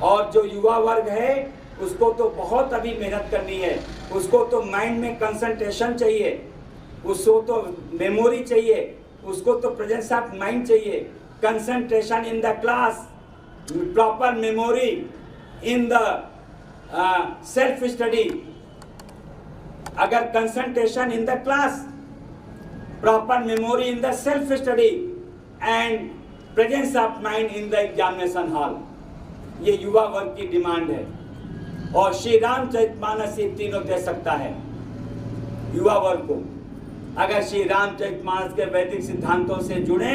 और जो युवा वर्ग है उसको तो बहुत अभी मेहनत करनी है, उसको तो माइंड में कंसंट्रेशन चाहिए, उसको तो मेमोरी चाहिए, उसको तो प्रेजेंस ऑफ माइंड चाहिए, concentration in the class, proper memory in the self study. अगर concentration in the class, proper memory in the self study and presence of mind in the examination hall, ये युवा वर्ग की demand है. और श्री रामचरितमानस ये तीनों दे सकता है युवा वर्ग को. अगर श्री रामचरितमानस के वैदिक सिद्धांतों से जुड़े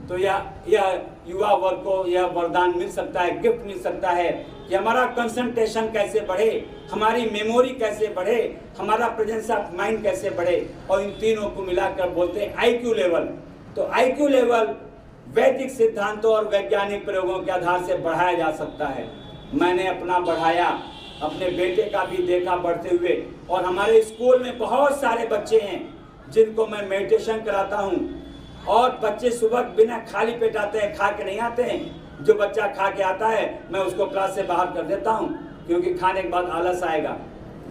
तो यह युवा वर्ग को यह वरदान मिल सकता है, गिफ्ट मिल सकता है कि हमारा कंसंट्रेशन कैसे बढ़े, हमारी मेमोरी कैसे बढ़े, हमारा प्रेजेंस ऑफ माइंड कैसे बढ़े. और इन तीनों को मिलाकर बोलते हैं आईक्यू लेवल. तो आईक्यू लेवल वैदिक सिद्धांतों और वैज्ञानिक प्रयोगों के आधार से बढ़ाया जा सकता है. मैंने अपना बढ़ाया, अपने बेटे का भी देखा बढ़ते हुए. और हमारे स्कूल में बहुत सारे बच्चे हैं जिनको मैं मेडिटेशन कराता हूँ. और बच्चे सुबह बिना खाली पेट आते हैं, खा के नहीं आते हैं. जो बच्चा खा के आता है मैं उसको क्लास से बाहर कर देता हूँ, क्योंकि खाने के बाद आलस आएगा.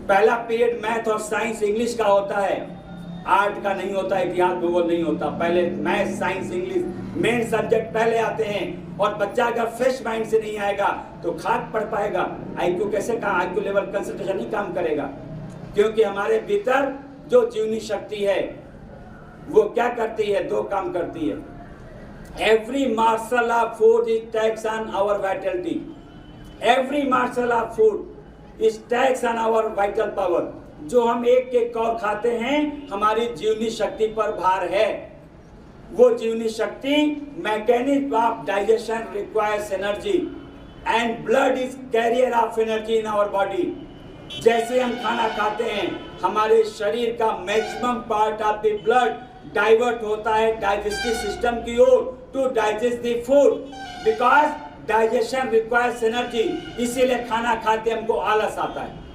पहला पीरियड मैथ और साइंस इंग्लिश का होता है, आर्ट का नहीं होता, इतिहास भूगोल नहीं होता. पहले math science English main subject पहले आते हैं. और बच्चा अगर फ्रेश माइंड से नहीं आएगा तो खाक पढ़ पाएगा. आईक्यू कैसे का आईक्यू लेवल कंसंट्रेशन नहीं काम करेगा, क्योंकि हमारे भीतर जो जीवनी शक्ति है वो क्या करती है, दो काम करती है. Every morsel of food is tax on our vitality. Every morsel of food is tax on our vital power. जो हम एक एक कौर खाते हैं हमारी जीवनी शक्ति पर भार है. वो जीवनी शक्ति mechanism of digestion requires energy and blood is carrier of energy in our body. जैसे हम खाना खाते हैं हमारे शरीर का maximum part of the blood divert होता है डाइजेस्टिव सिस्टम की ओर to digest the food, because digestion requires energy. इसीलिए खाना खाते हमको आलस आता है.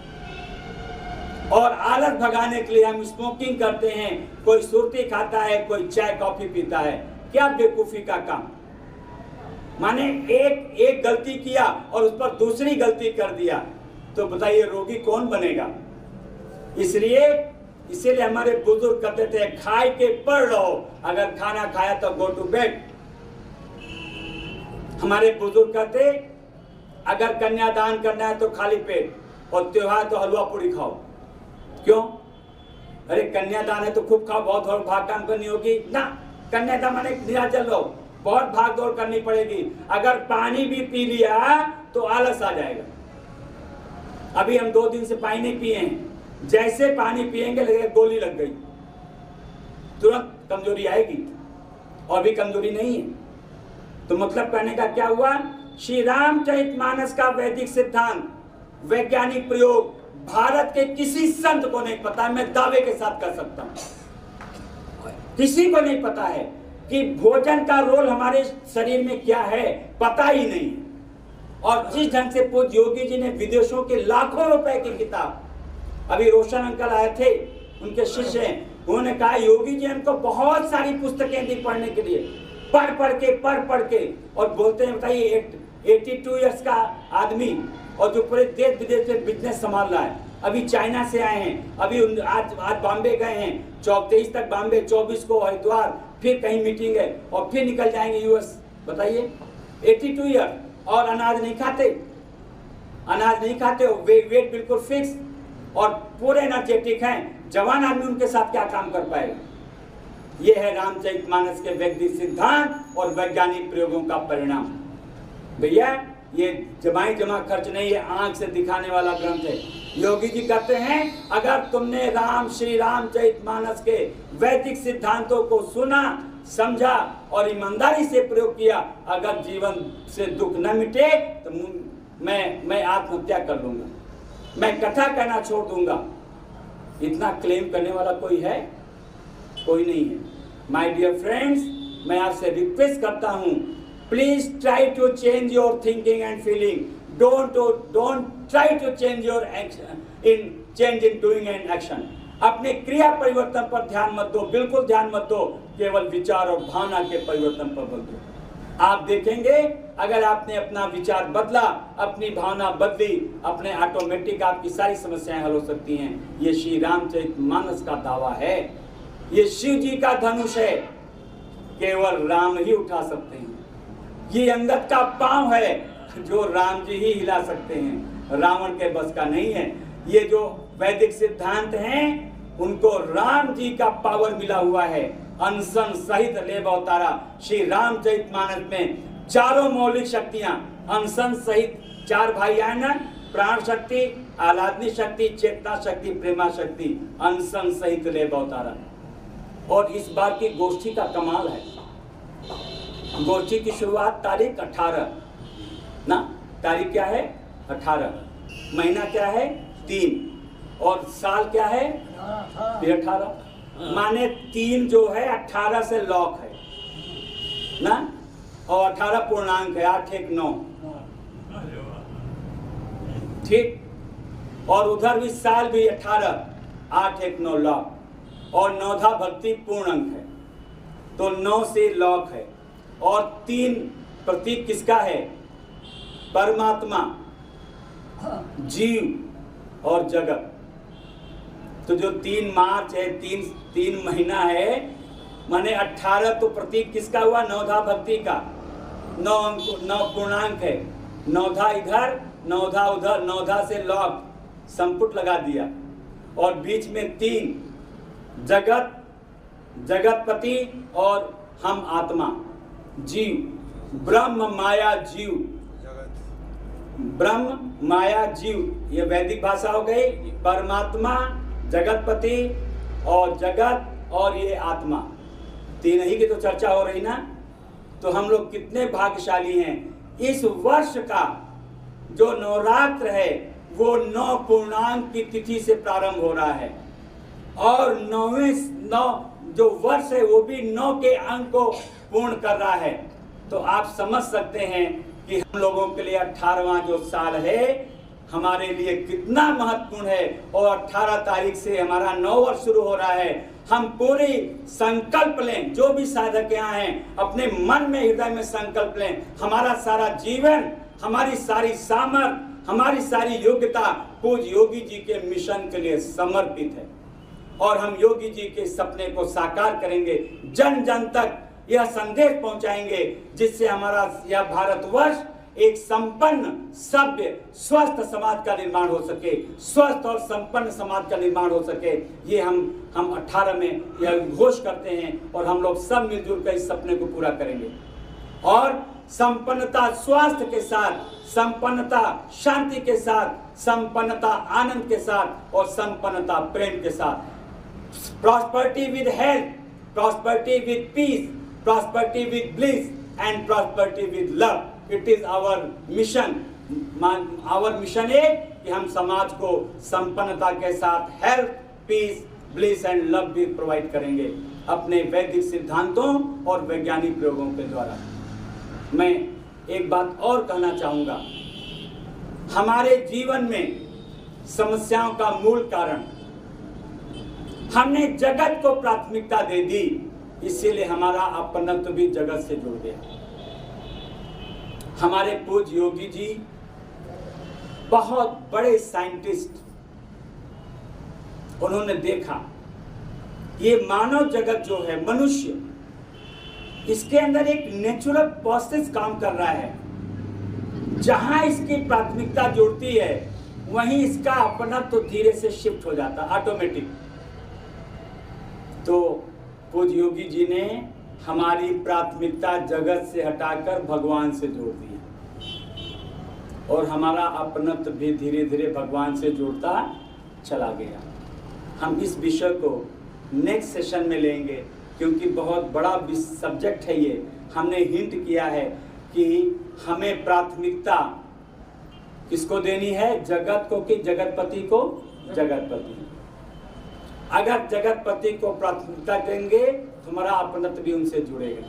और आलस भगाने के लिए हम स्मोकिंग करते हैं, कोई सुर्ती खाता है, कोई चाय कॉफी पीता है. क्या बेवकूफी का काम. माने एक गलती किया और उस पर दूसरी गलती कर दिया, तो बताइए रोगी कौन बनेगा. इसीलिए हमारे बुजुर्ग कहते थे खाए के पढ़ रहो, अगर खाना खाया तो गो टू बेड. हमारे बुजुर्ग कहते अगर कन्यादान करना है तो खाली पेट, और त्योहार तो हलवा पूरी खाओ. क्यों? अरे कन्यादान है तो खूब खाओ, बहुत और भाग काम करनी होगी ना. कन्यादान माने निराजल रहो, बहुत भाग दौड़ करनी पड़ेगी. अगर पानी भी पी लिया तो आलस आ जाएगा. अभी हम 2 दिन से पानी नहीं पिए हैं, जैसे पानी पिएंगे लगेगा गोली लग गई, तुरंत कमजोरी आएगी. और भी कमजोरी नहीं है. तो मतलब कहने का क्या हुआ, श्री रामचरितमानस का वैदिक सिद्धांत, वैज्ञानिक प्रयोग भारत के किसी संत को नहीं पता. मैं दावे के साथ कर सकता हूं किसी को नहीं पता है कि भोजन का रोल हमारे शरीर में क्या है, पता ही नहीं. और जिस ढंग से पूज्य योगी जी ने विदेशों के लाखों रुपए की किताब, अभी रोशन अंकल आए थे, उनके शिष्य हैं, उन्होंने कहा योगी जी हमको बहुत सारी पुस्तकें दी पढ़ने के लिए, पढ़ के और बोलते हैं बताइए 82 इयर्स का आदमी और जो पूरे देश विदेश में बिजनेस संभाल रहा है. अभी चाइना से आए हैं, अभी आज बॉम्बे गए हैं, 23 तक बॉम्बे, 24 को हरिद्वार, फिर कहीं मीटिंग है और फिर निकल जाएंगे यूएस. बताइए 82 ईयर और अनाज नहीं खाते हो, वेट बिल्कुल फिक्स और पूरे एनर्जेटिक हैं. जवान आदमी उनके साथ क्या काम कर पाएगा. यह है रामचरितमानस के वैदिक सिद्धांत और वैज्ञानिक प्रयोगों का परिणाम. भैया ये जमा खर्च नहीं है, आंख से दिखाने वाला ग्रंथ है. योगी जी कहते हैं अगर तुमने श्री रामचरितमानस के वैदिक सिद्धांतों को सुना, समझा और ईमानदारी से प्रयोग किया, अगर जीवन से दुख न मिटे तो मैं आत्महत्या कर लूंगा, मैं कथा कहना छोड़ दूंगा. इतना क्लेम करने वाला कोई है? कोई नहीं है. माय डियर फ्रेंड्स, मैं आपसे रिक्वेस्ट करता हूं, please try to change your thinking and feeling. Don't try to change your change in doing and action. अपने क्रिया परिवर्तन पर ध्यान मत दो, बिल्कुल ध्यान मत दो, केवल विचार और भावना के परिवर्तन पर बल दो. आप देखेंगे अगर आपने अपना विचार बदला, अपनी भावना बदली, अपने ऑटोमेटिक आपकी सारी समस्याएं हल हो सकती हैं। ये श्री रामचरितमानस का दावा है, ये शिव जी का धनुष है, केवल राम ही उठा सकते हैं। ये अंगद का पांव है जो राम जी ही हिला सकते हैं, रावण के बस का नहीं है। ये जो वैदिक सिद्धांत हैं उनको राम जी का पावर मिला हुआ है। अनशन सहित लेव अवतारा श्री रामचरितमानस में चारों मौलिक शक्तियां, अनशन सहित 4 भाई आए ना, प्राण शक्ति, आह्लादनी शक्ति, चेतना शक्ति, प्रेमा शक्ति, अनशन सहित लेव अवतारा। और इस बार की गोष्ठी का कमाल है, गोष्ठी की शुरुआत तारीख 18 ना, तारीख क्या है 18, महीना क्या है 3 और साल क्या है 18, माने 3 जो है 18 से लॉक है ना, और 18 पूर्णांक है, 8 1 9, ठीक। और उधर भी साल भी 18, 8 1 9 लॉक, और 9धा भक्ति पूर्ण अंक है, तो 9 से लॉक है। और 3 प्रतीक किसका है, परमात्मा, जीव और जगत। तो जो 3 मार्च है, 3 महीना है, माने 18 तो प्रतीक किसका हुआ, 9धा भक्ति का, 9 पूर्णांक है, 9धा इधर 9धा उधर, 9धा से लॉक संपुट लगा दिया, और बीच में 3 जगत, जगतपति और हम आत्मा, जीव, ब्रह्म माया जीव, ब्रह्म माया जीव, ये वैदिक भाषा हो गई। परमात्मा, जगतपति और जगत और ये आत्मा, 3 ही की तो चर्चा हो रही ना। तो हम लोग कितने भाग्यशाली हैं। इस वर्ष का जो नवरात्र है वो 9 पूर्णांक की तिथि से प्रारंभ हो रहा है, और 9 जो वर्ष है वो भी 9 के अंक को पूर्ण कर रहा है। तो आप समझ सकते हैं कि हम लोगों के लिए 18वां जो साल है हमारे लिए कितना महत्वपूर्ण है। और 18 तारीख से हमारा 9 वर्ष शुरू हो रहा है। हम पूरी संकल्प लें, जो भी साधक यहाँ हैं अपने मन में, हृदय में संकल्प लें, हमारा सारा जीवन, हमारी सारी सामर्थ्य, हमारी सारी योग्यता पूज्य योगी जी के मिशन के लिए समर्पित है, और हम योगी जी के सपने को साकार करेंगे, जन जन तक यह संदेश पहुंचाएंगे, जिससे हमारा यह भारतवर्ष एक संपन्न, सभ्य, स्वस्थ समाज का निर्माण हो सके, स्वस्थ और संपन्न समाज का निर्माण हो सके। ये हम 18 में यह घोष करते हैं, और हम लोग सब मिलजुल कर इस सपने को पूरा करेंगे। और संपन्नता स्वास्थ्य के साथ, संपन्नता शांति के साथ, संपन्नता आनंद के साथ, और संपन्नता प्रेम के साथ। Prosperity with health, prosperity with peace, prosperity with bliss, and prosperity with love. It is our mission. Our mission है कि हम समाज को संपन्नता के साथ health, peace, bliss and love भी प्रोवाइड करेंगे अपने वैदिक सिद्धांतों और वैज्ञानिक प्रयोगों के द्वारा। मैं एक बात और कहना चाहूँगा, हमारे जीवन में समस्याओं का मूल कारण हमने जगत को प्राथमिकता दे दी, इसीलिए हमारा अपनत्व भी जगत से जुड़ गया। हमारे पूज्य योगी जी बहुत बड़े साइंटिस्ट, उन्होंने देखा ये मानव जगत जो है, मनुष्य, इसके अंदर एक नेचुरल प्रोसेस काम कर रहा है। जहां इसकी प्राथमिकता जुड़ती है वहीं इसका अपनत्व तो धीरे से शिफ्ट हो जाता, ऑटोमेटिक। तो पूज्य योगी जी ने हमारी प्राथमिकता जगत से हटाकर भगवान से जोड़ दी, और हमारा अपनत्व भी धीरे धीरे भगवान से जुड़ता चला गया। हम इस विषय को नेक्स्ट सेशन में लेंगे, क्योंकि बहुत बड़ा सब्जेक्ट है ये। हमने हिंट किया है कि हमें प्राथमिकता किसको देनी है, जगत को कि जगतपति को? जगतपति। अगर जगतपति को प्राथमिकता देंगे तो हमारा अपनत्व भी उनसे जुड़ेगा।